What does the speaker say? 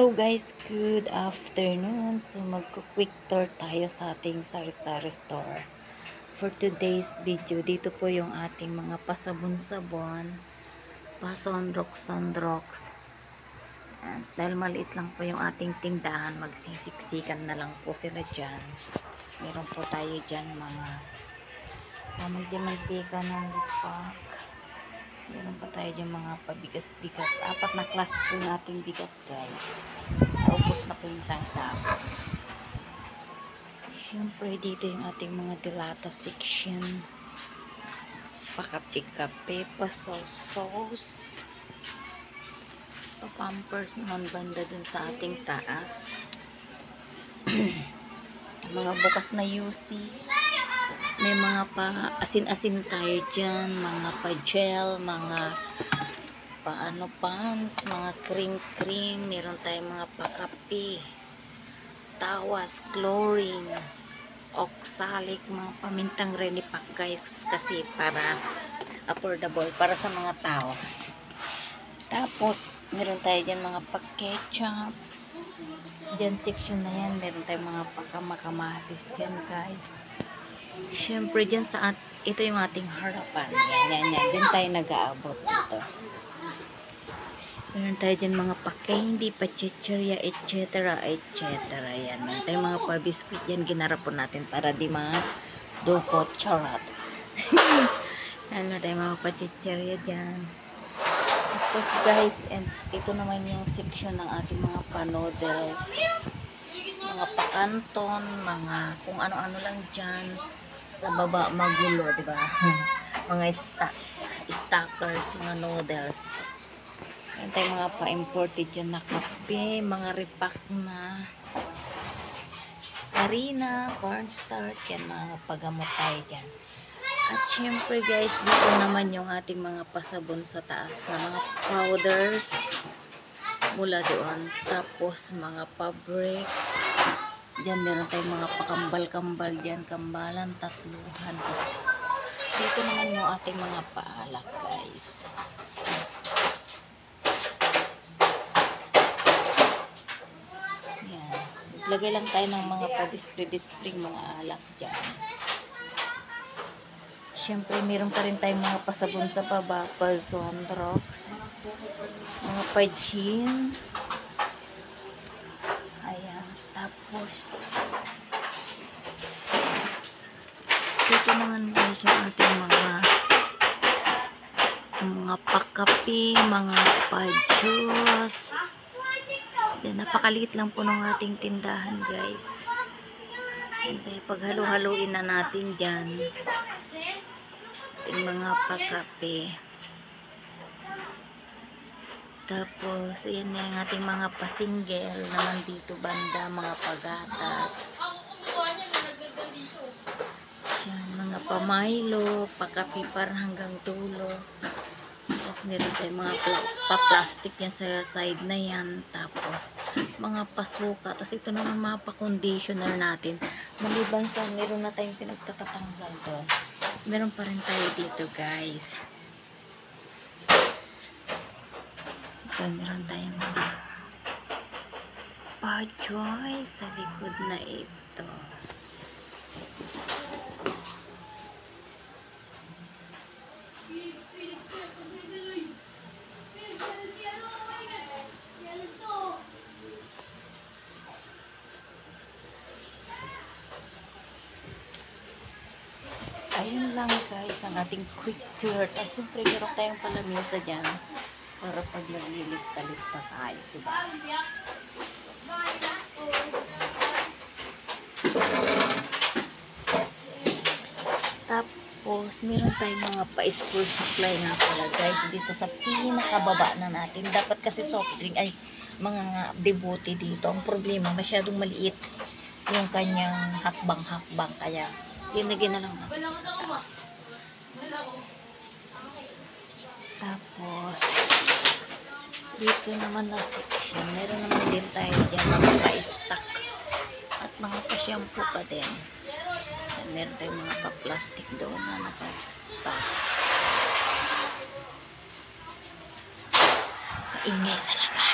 Hello guys, good afternoon. So magko-quick tour tayo sa ating sari-sari store. For today's video, dito po yung ating mga pasabon-sabon, pasondroks-sondroks. Dahil maliit lang po yung ating tindahan, magsisiksikan na lang po sila dyan. Meron po tayo dyan mga mantika ng lipak. Meron pa tayo dyan mga pabigas-bigas. 4 na klase po yung ating bigas guys. Naubos na po yung isang sako. Siyempre dito yung ating mga dilata section. Pakape-kape, pasos-sos. Pampers naman banda dun sa ating taas. Mga bukas na UC. May mga pa asin-asin tayo dyan, mga pa-gel, mga paano pants, mga cream, meron tayong mga pakapi, tawas, chlorine, oxalic, mga pamintang renipack guys, kasi para affordable para sa mga tao. Tapos meron tayo dyan mga pa-ketchup dyan, section na yan, meron tayong mga pakamakamatis dyan guys. Siyempre dyan sa ito yung ating harapan. Yan. Dyan tayo nag-aabot dito. Meron tayo dyan mga pa-candy, pa-chichirya, etc. Yan. Meron tayong mga pa-biscuit dyan. Ginarap po natin para di mga dukot, charot. Meron tayong mga pa-chichirya dyan. Tapos guys, and ito naman yung section ng ating mga pa-noodles. Mga pa-canton, mga kung ano-ano lang dyan. Sa baba magulo, diba? Mga stackers, mga noodles. Yan tayong mga pa-imported dyan na kape, mga repack na harina, cornstarch, yan mga pagamot tayo dyan. At syempre guys, dito naman yung ating mga pasabon sa taas na mga powders mula doon. Tapos mga fabric. Diyan meron tayong mga pakambal-kambal diyan, kambalan, tatluhan. Kasi dito naman yung ating mga paalak guys. Yan. Maglagay lang tayo ng mga pa-display mga alak diyan. Siyempre meron pa rin tayong mga pasabon sa baba, pasondroks, mga pa-gin. Tapos dito naman guys ang ating mga pakapi, mga pa-juice. Napakaliit lang po ng ating tindahan guys. Okay, paghalo-haluin na natin dyan ating mga pakapi. Tapos, ayan na yung ating mga pasinggel naman dito banda, mga pagatas. Yan, mga pamaylo, pakapipar hanggang tulo. Tapos, meron tayong mga pa-plastic yan sa side na yan. Tapos, mga pasuka. Tapos, ito naman mga pa-conditioner natin. Maliban sa meron na tayong pinagtatatanggal doon. Meron pa rin tayo dito guys. Meron tayong mga pa-joy sa likod na ito. Ayun lang guys ang ating quick tour. Tapos siyempre meron tayong palamesa dyan para pag naglilista-lista tayo, diba? Tapos meron tayong mga pa-school supply nga pala guys dito sa pinakababa na natin. Dapat kasi soft drink ay mga debote dito. Ang problema masyadong maliit yung kanyang hakbang-hakbang, kaya linagyan na lang natin sa taas. Tapos dito naman na section, meron naman din tayo dyan mga pa-stock at mga pa-shampoo pa din. Meron tayong mga pa-plastic doon na naka-stock. Maingay sa labas.